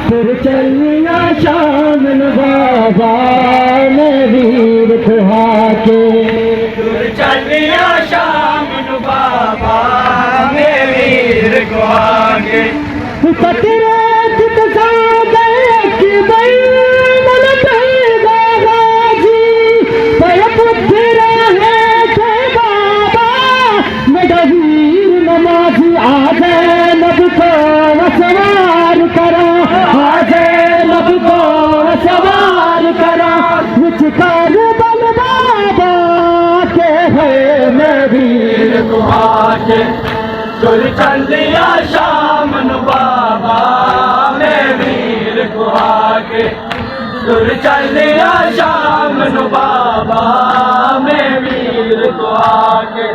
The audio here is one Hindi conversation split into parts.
फिर चलिया शाम बाबा में वीर कुहा के फिर चलिया शाम बाबा में वीर कुहा के पतरे तितसा गए कि बई मन कहेगा गाजी पर पुत्र है थे बाबा मेरा वीर नमाजी आ जाए नब को सवार करा आ जाए नब को सवार करा विचकार बल बाबा के है मैं वीर कुहा के फिर चलिया शाम बाबा में वीर कुहा के फिर चलिया शाम बाबा में वीर कुहा के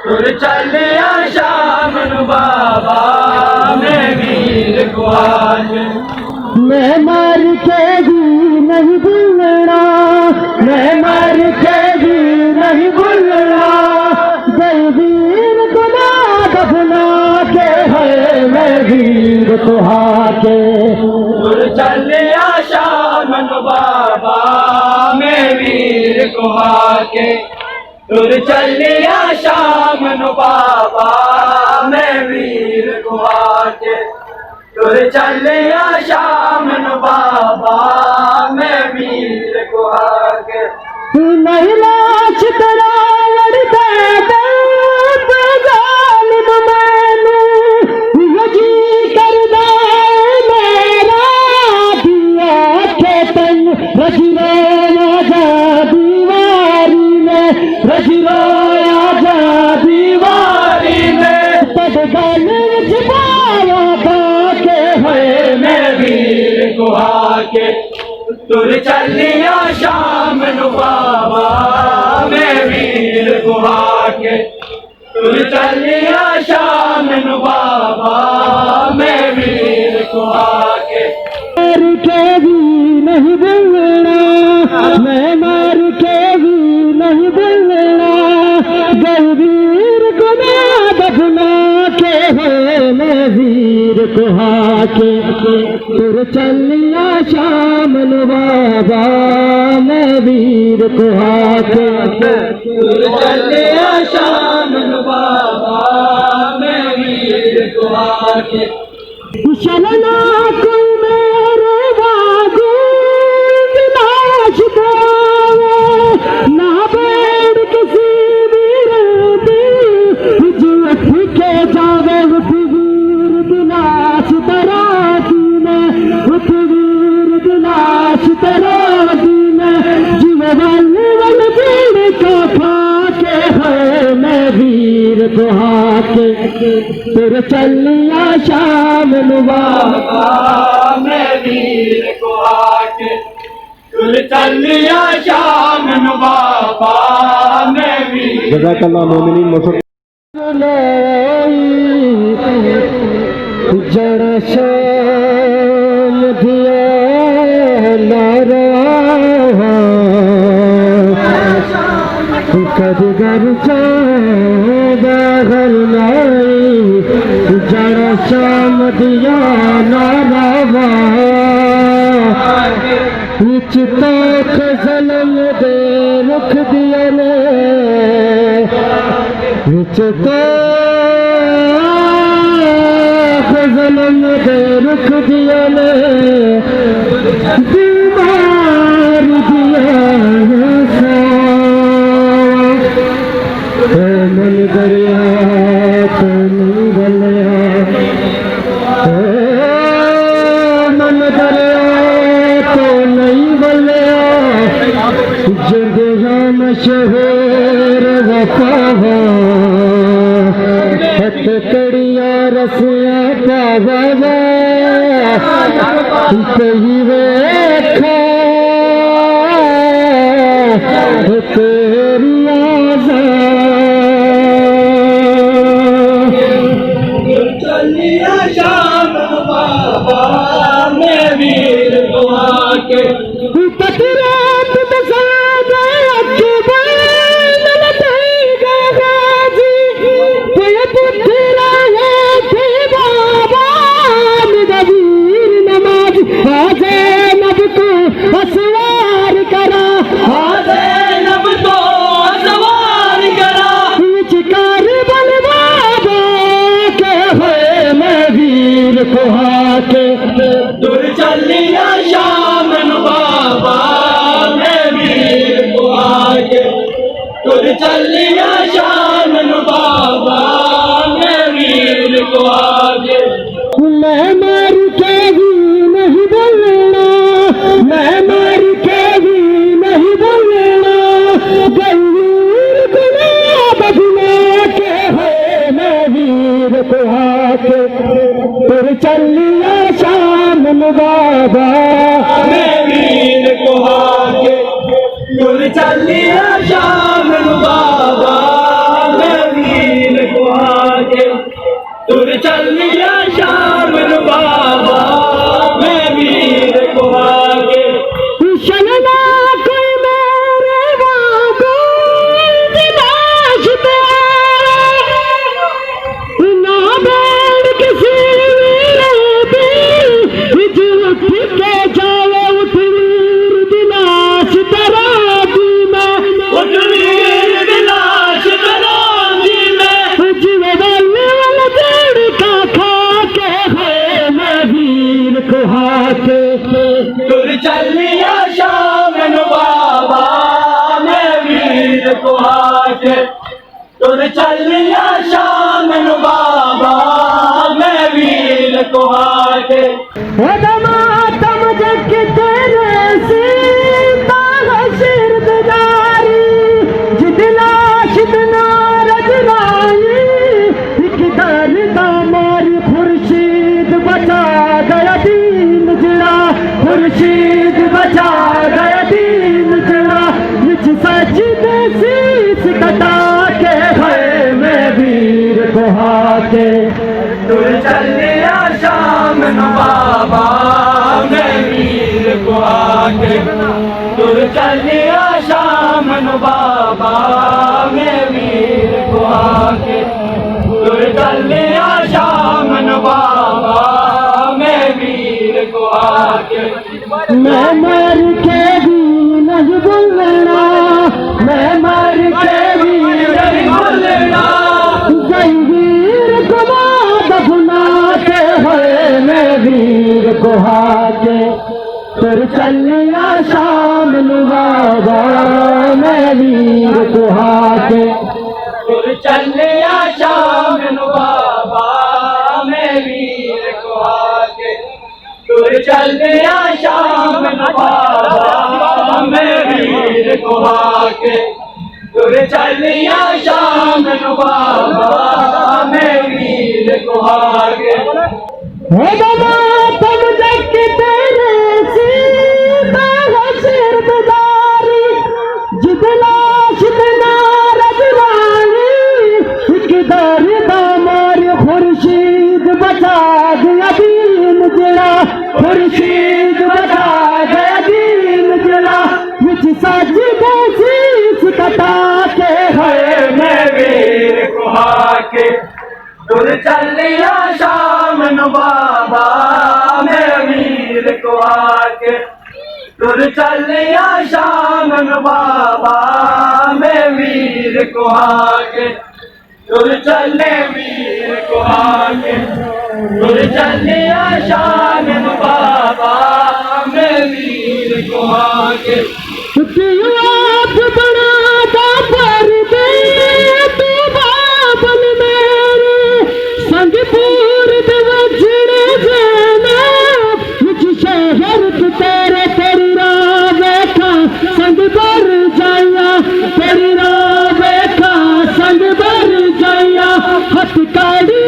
फिर चलिया शाम बाबा में वीर कुहा के मैं मर के भी नहीं भूलना मैं मर के भी नहीं भूलना जय वीर गुना दफना के है मैं वीर कुहा के फिर चलिया शाम बाबा में वीर कुहा के फिर चलिया शाम बाबा में वीर कुहा के फिर चलिया शाम बाबा में वीर कुहा के नहीं लाश तेरा लड़ता जालिम मैनू यजी करदा मेरा दिया खेतन रजवाया जा दीवारी में रजवाया जा दीवारी में पद गल छुपाया के है मैं वीर कुहा के तुर चलिया शाम बाबा में वीर कुहा के तुर चलिया शाम बाबा में वीर कुहा के मर के भी नहीं बोलना मैं मर के भी नहीं बोलना गलवीर गुना दफना के है मैं वीर कुहा के तुर चलिया शाम बाबा मैं वीर कुहा के तुर चलिया शाम बाबा में वीर कुहा के चलना कोई मेरे बागू विनाश पावे ना बैठ किसी वीर जो के जावे वीर विनाश तराती में वीर विनाश तराती में जीव वल वल भीड़ को फाके है मैं वीर कुहा के तुर चलिया शाम बाबा में वीर कुहा के तुर चलिया शाम बाबा में वीर जज़ाकल्लाह मोमिनीन मुसलमान जड़ शाम दिया नारा कद घर बाहर लाई जड़ शाम दिया नारावा विच तोख जलम दे रुख दिया ने विच तोख जलम दे रुख दिया ने बीमार दिया मन दरिया तो नहीं बलिया मन दरिया तो नहीं बलिया जगह मशहूर वफावा हथ कड़िया रसिया पावा कही वेखा तेरी चलिया शाम बाबा में वीर कुहा के तकरात बसादा अकबर ललतेगा गाजी कोई पुत्र है थे बाबा मेरा वीर नमाज के तुर चलिया शाम नु बाबा मैं वीर को आके तुर चलिया शाम नु बाबा मैं वीर को आके मैं मर के भी नहीं बोलना मैं मर के भी नहीं बोलना गंवीर गुना बदला के है मैं वीर को आके तुर चलिया शाम नु बाबा मैं वीर को आके तुर चलिया शाम नु बाबा मैं वीर को आके तुर चलिया शाम नु बाबा मैं वीर को आके चलना कोई मेरे वागो दिलाश पे ना बैठ किसी मेरे पे जो उठ के जावे उठ वीर दिलाश तेरा दी मैं उठ वीर दिलाश तेरा दी मैं जीवे वाले वाला देड़ का खा के है मैं वीर को हाथे तुर चलिया शाम नु बाबा मैं वीर को आके तुर चलिया शाम नु बाबा मैं वीर को आके मातम जग तेरे सीता सिरदारी जितलाश इतना रजराई एक दर्द मारी खुर्शीद बचा गया दीन जड़ा खुर्शीद बचा गया दीन जड़ा निज सच दे शीस कटा के है मैं वीर को हाथे तुर चलिया शाम नु बाबा मैं वीर को आके तुर चलिया शाम नु बाबा मैं वीर को आके तुर चलिया शाम नु बाबा मैं वीर को आके मैं मर के भी नहीं बोलना मैं मर के भी नहीं बोलना गंवीर गुना बबुना के है मैं वीर को हाके तुर चलिया शाम नु बाबा मैं वीर को हाके तुर चलिया शाम नु बाबा मैं वीर को आके तुर चलिया शाम नु बाबा मैं वीर को आके तुर चलिया शाम नु बाबा मैं वीर को आके तुम जग तेरे सीता सिरदारी जितलाश इतना रजरानी एक दर्द मारी खुर्शीद बचा गया दीन जड़ा खुर्शीद बचा गया दीन जड़ा विच सच दे शीस कटा के है मैं वीर को आके तुर चलिया शाम नु बाबा मैं वीर को आके तुर चलिया शाम नु बाबा मैं वीर को आके तुर चले वीर को आके तुर चलिया शाम नु बाबा मैं वीर को आके आप बना दा पर दे तू बाबल मेरे संग पूर दे वजड़े जाना मुझ शहर तू तेरे तेरी राह बैठा संग बर जाया तेरी राह बैठा संग बर जाया हथ काड़ी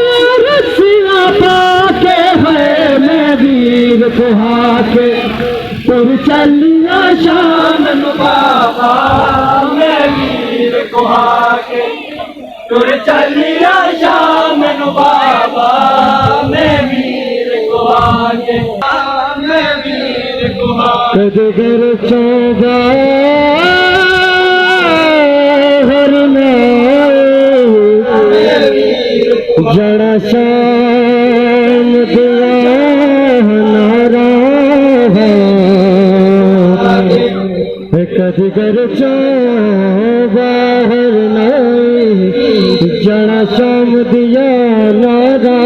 रस्सियां पाके है मैं वीर को हाके तुर चलिया शाम नु बाबा मैं वीर को आके तुर चलिया शाम नु बाबा मैं वीर को आके मैं वीर को आके कदगर चोगा हरना मैं वीर को जड़ा शाम दिया नारा है कदगर चोगा हरना जड़ा शाम दिया नारा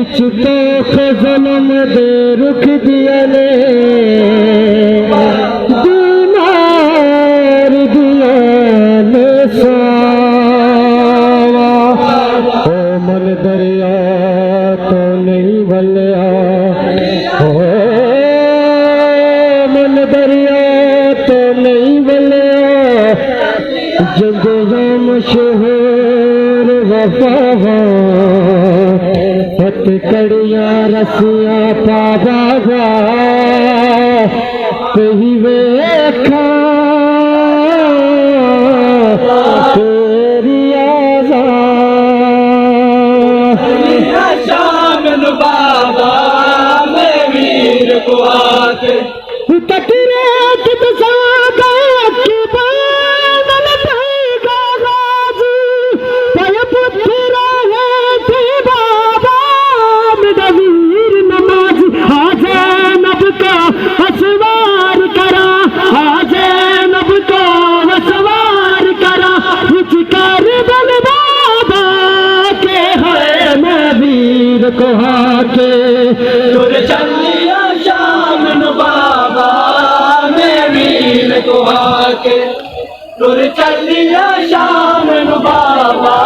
विच तो ज़ल्म दे रुख दिया ने दीनार दिया ने सावा ओ मन दरिया तो नहीं भलिया ओ मन दरिया तो नहीं भलिया जंगों मशहूर वफा हथ कड़ियां रसियां पा बाबा कही वेखा तेरी आज़ाद शाम नु बाबा मैं वीर को आके तकरे कित सागा की बादल तेगा गाजी पय पुत्रा है थे बाबा मेरा वीर नमाज हाजे नब का असवार करा हाजे नब का असवार करा कुछ कर बल बाबा के है मैं वीर को हाके तुर चलिया शाम नु बाबा मैं वीर को आके तुर चलिया शाम नु बाबा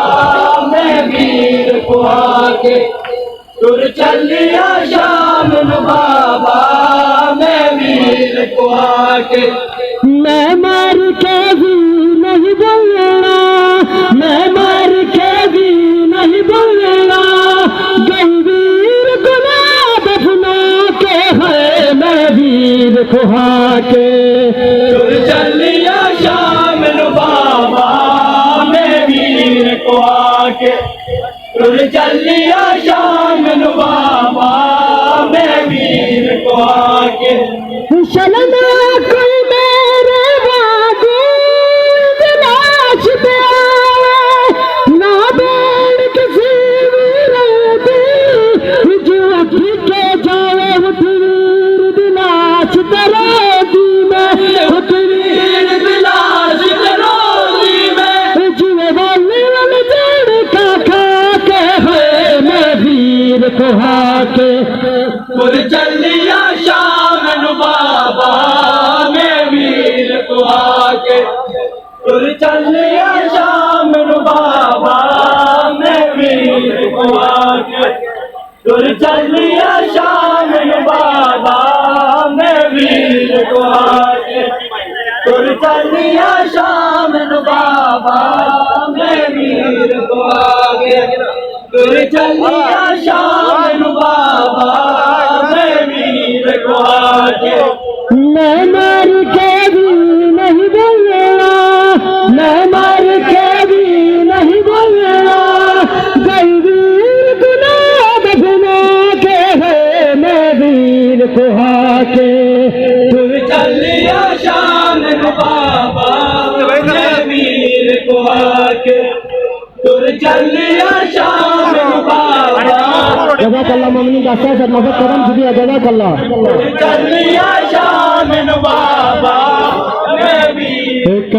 मैं वीर को आके तुर चलिया शाम नु बाबा मैं वीर को आके मैं मार के भी नहीं बोलना मैं मार के भी नहीं बोलना गंभीर गुनाह दफना के है मैं वीर को हाके तुर चलिया शाम नु बाबा मैं वीर को आके तुर चलिया शाम नु बाबा मैं वीर को आके चलना कोई मेरे बाबू दिलाश पे आवे ना बैठ किसी वीर जो अखी के जावे वीर दिलाश तेरे दी में वीर विलास करोगी में जुए वाले जड़ का खा के है मैं वीर को हाके तुर चलिया शाम नु बाबा मैं वीर को आके तुर चलिया शाम नु बाबा मैं वीर को आके तुर चलिया शाम नु बाबा मैं वीर को आके तुर चलिया शाम नु बाबा मैं वीर को आके तुर चलिया शाम नु बाबा मैं वीर को आके मैं मार के भी नहीं बोलना मैं मार के भी नहीं बोलना गंभीर गुनाह दफना के है मैं वीर को हाके तुर चलिया शाम नु बाबा मैं वीर को आके तुर चलिया शाम नु बाबा जज़ाकल्लाह ममनी का सर मदद करम शुक्रिया जज़ाकल्लाह तुर चलिया शाम नु बाबा मैं वीर एक